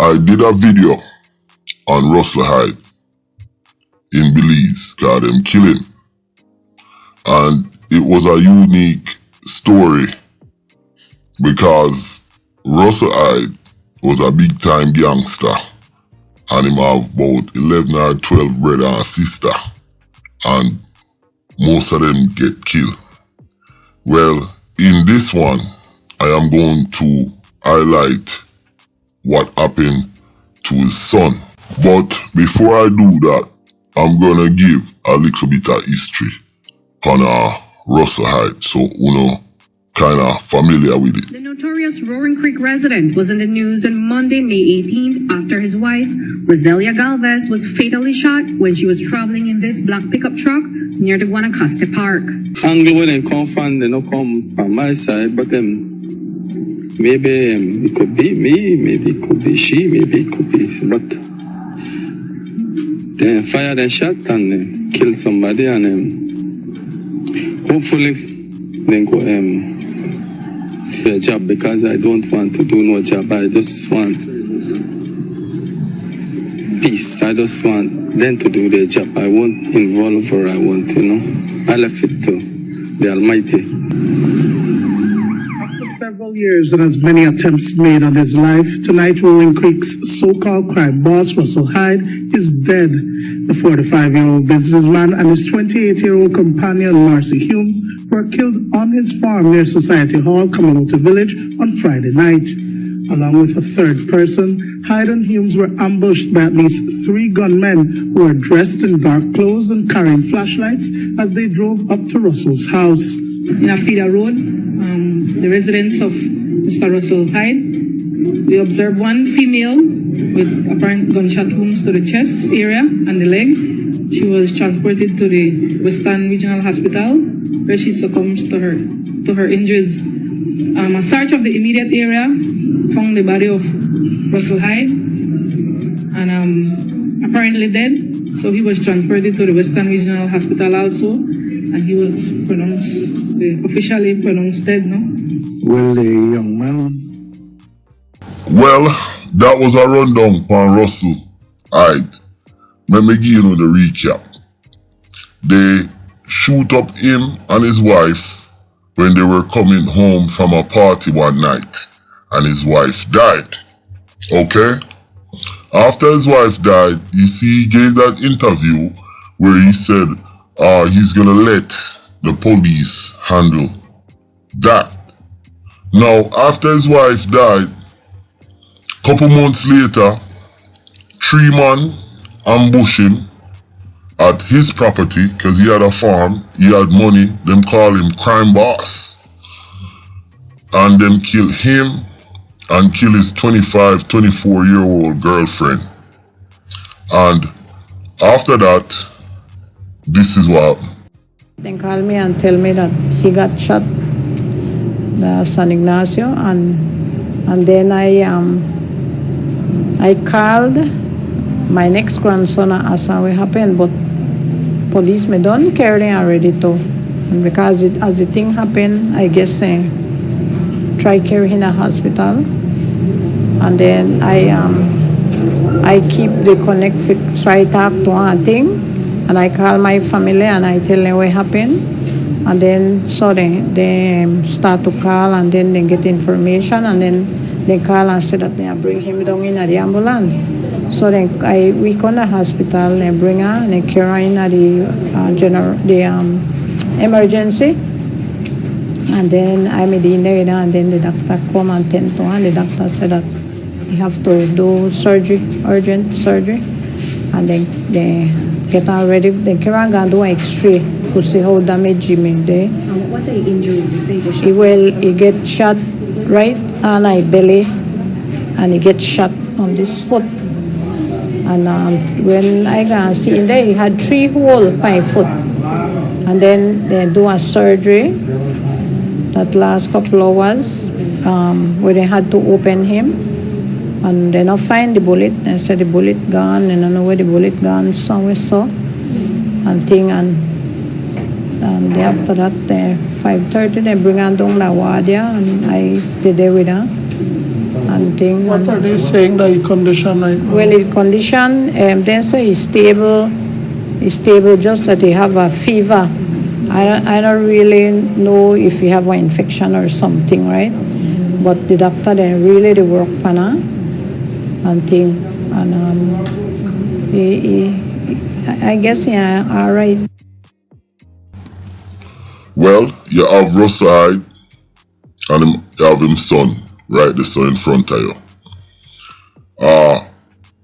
I did a video on Russell Hyde in Belize, called them killing. And it was a unique story because Russell Hyde was a big time gangster and him have about 11 or 12 brother and sister, and most of them get killed. Well, in this one, I am going to highlight what happened to his son. But before I do that, I'm gonna give a little bit of history on Russell Hyde, so you know, kind of familiar with it. The notorious Roaring Creek resident was in the news on Monday, May 18th, after his wife, Roselia Galvez, was fatally shot when she was traveling in this black pickup truck near the Guanacaste Park. Angle when they come from, they don't come from my side, but maybe it could be me, maybe it could be she, maybe it could be, but they fired a shot and killed somebody, and hopefully they go their job, because I don't want to do no job. I just want peace. I just want them to do their job. I won't involve her. I want, I left it to the Almighty. After several years and as many attempts made on his life, tonight Roaring Creek's so-called crime boss, Russell Hyde, is dead. The 45-year-old businessman and his 28-year-old companion, Marcy Humes, were killed on his farm near Society Hall, Commonwealth Village, on Friday night. Along with a third person, Hyde and Humes were ambushed by at least 3 gunmen who were dressed in dark clothes and carrying flashlights as they drove up to Russell's house. In a feeder road, the residence of Mr. Russell Hyde, we observed one female with apparent gunshot wounds to the chest area and the leg. She was transported to the Western Regional Hospital, where she succumbs to her injuries. A search of the immediate area found the body of Russell Hyde, and apparently dead. So he was transported to the Western Regional Hospital also, and he was officially pronounced dead, no? Well, the young man. Well, that was a rundown on Russell Hyde. Let me give you the recap. They shoot up him and his wife when they were coming home from a party one night, and his wife died. Okay? After his wife died, you see, he gave that interview where he said he's gonna let the police handle that. Now, after his wife died, couple months later, 3 men ambushed him at his property because he had a farm, he had money. Them call him crime boss. And them kill him and kill his 24-year-old girlfriend. And after that, this is what happened. They called me and tell me that he got shot, the San Ignacio, and then I called my next grandson and asked what happened, but police me don't carry them already too. And because as the thing happened, I guess try carry him in a hospital, and then I keep the connect, try talk to one thing, and I call my family and I tell them what happened, and then so they start to call, and then they get information, and then they call and say that they bring him down in the ambulance. So then we come to the hospital, they bring her and they carry her in the emergency. And then I'm in there, and then the doctor come and tend to her, and the doctor said that you have to do surgery, urgent surgery. And then they get her ready, they carry her and do an X-ray to see how damaged he made there. And what are the injuries you say? He get shot right on his belly, and he gets shot on this foot. And when I got see in there, he had 3 holes, 5 foot. And then they do a surgery that last couple hours, where they had to open him, and they not find the bullet. They said the bullet gone, and I don't know where the bullet gone, somewhere so, and thing, and after that, 5:30, they bring her down La Guardia, and I did there with her. and thing. What are they saying that his condition right now? Well, his condition, they say he's stable. He's stable, just that he have a fever. I don't really know if he have an infection or something, right? But the doctor then really they work on her and thing. And I guess yeah, all right. Well, you have Russell Hyde and you have him son right there so in front of you.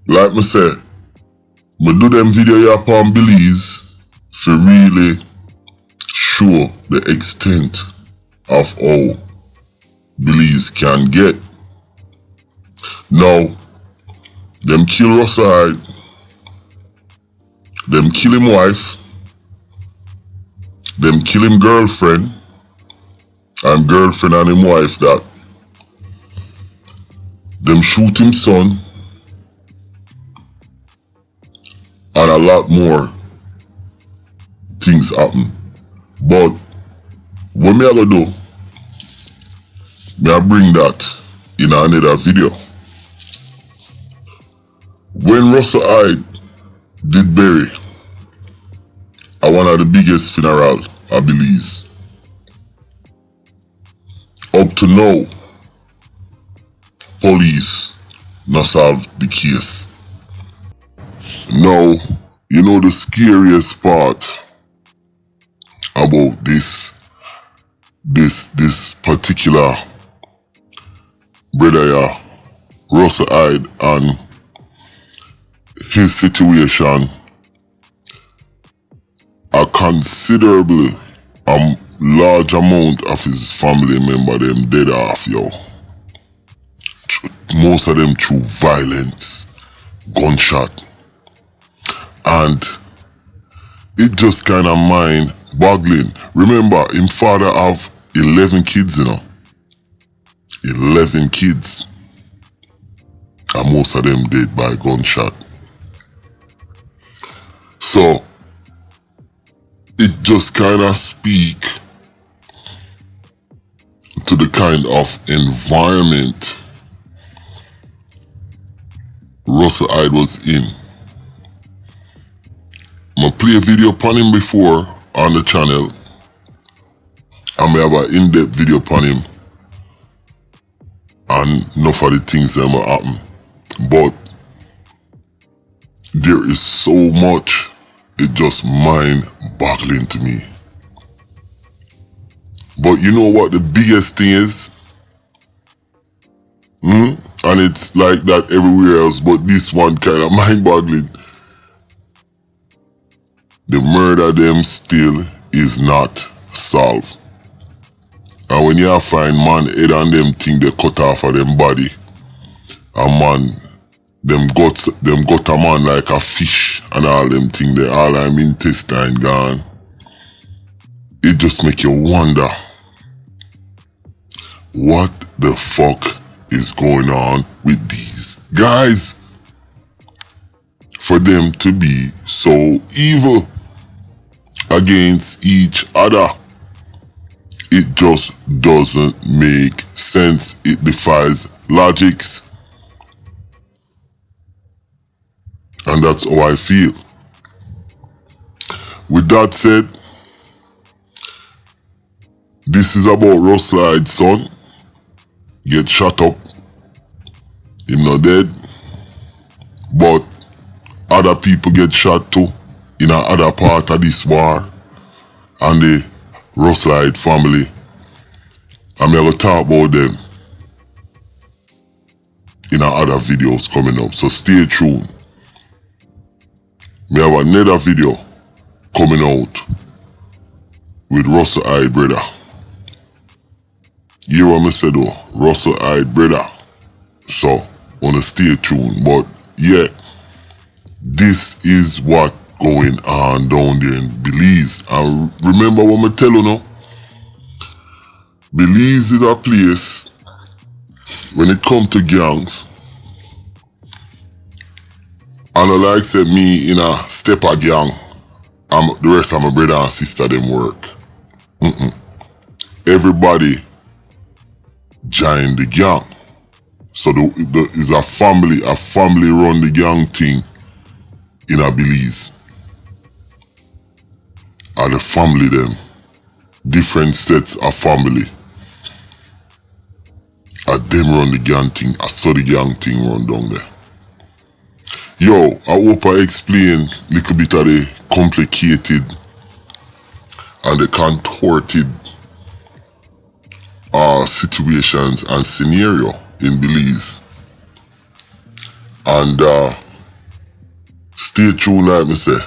Like me say, me do them video here upon Belize to really show the extent of how Belize can get. Now, them kill Russell Hyde, them kill him wife, them kill him girlfriend, and girlfriend and him wife that. Them shoot him son, and a lot more things happen. But what me I go do, me I bring that in another video. When Russell Hyde did bury at one of the biggest funeral I Belize, up to now, police not solve the case. Now, you know the scariest part about this particular brother here, Russell Hyde, and his situation, a considerably large amount of his family member them dead off, yo. Most of them through violence, gunshot. And it just kind of mind-boggling. Remember, him father have 11 kids, you know. 11 kids. And most of them dead by gunshot. So, it just kind of speak to the kind of environment Russell Hyde was in. I play a video upon him before on the channel, and I have an in-depth video upon him and enough of the things that will happen. But there is so much, it just mind-boggling to me. But you know what the biggest thing is? And it's like that everywhere else, but this one kind of mind-boggling. The murder them still is not solved. And when you find man head and them thing they cut off of them body, and man, them got a man like a fish and all them thing there, all them intestine gone. It just make you wonder, what the fuck is going on with these guys? For them to be so evil against each other, it just doesn't make sense. It defies logics. And that's how I feel. With that said, this is about Russell Hyde's son. Get shot up. Him not dead. But other people get shot too in another part of this war. And the Russell Hyde family. I'm going to talk about them in our other videos coming up. So stay tuned. We have another video coming out with Russell Hyde brother. You hear what I said though? Russell Hyde brother. So, wanna stay tuned. But yeah, this is what going on down there in Belize. And remember what I tell you now? Belize is a place, when it comes to gangs, and like said me in a stepper gang, the rest of my brother and sister them work. Everybody join the gang. So is a family run the gang thing in a Belize. And the family them, different sets of family. And them run the gang thing, I saw the gang thing run down there. Yo, I hope I explain a little bit of the complicated and the contorted situations and scenario in Belize. And stay tuned, like me say.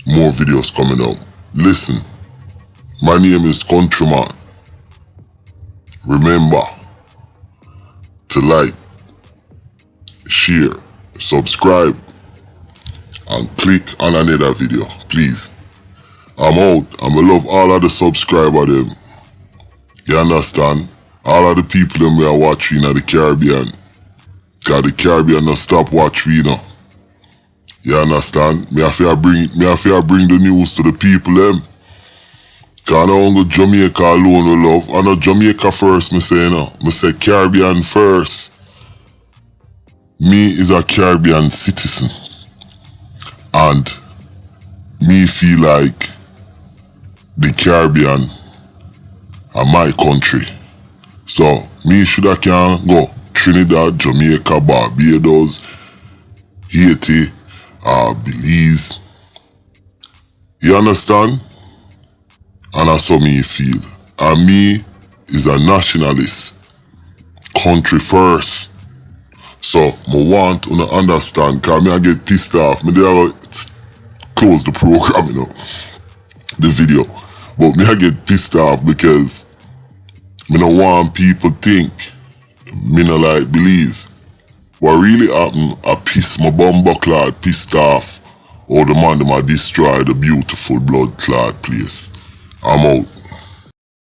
More videos coming out. Listen, my name is Countryman. Remember to like, share, subscribe, and click on another video, please. I'm out. I love all of the subscribers them. You understand? All of the people them we are watching at the Caribbean. Cause the Caribbean not stop watch we now. You understand? Me have to bring the news to the people them. Cause I don't go Jamaica alone with love. I know Jamaica first, me say no. Me say Caribbean first. Me is a Caribbean citizen. And me feel like the Caribbean are my country. So me shoulda can go Trinidad, Jamaica, Barbados, Haiti, Belize. You understand? And that's how me feel. And me is a nationalist. Country first. So me want to understand, cause me I get pissed off. Me there close the program, you know. The video. But me I get pissed off because me no want people think me no like Belize. What really happened, I piss my bumper clad pissed off. Or the man them a destroy the beautiful blood clad place. I'm out.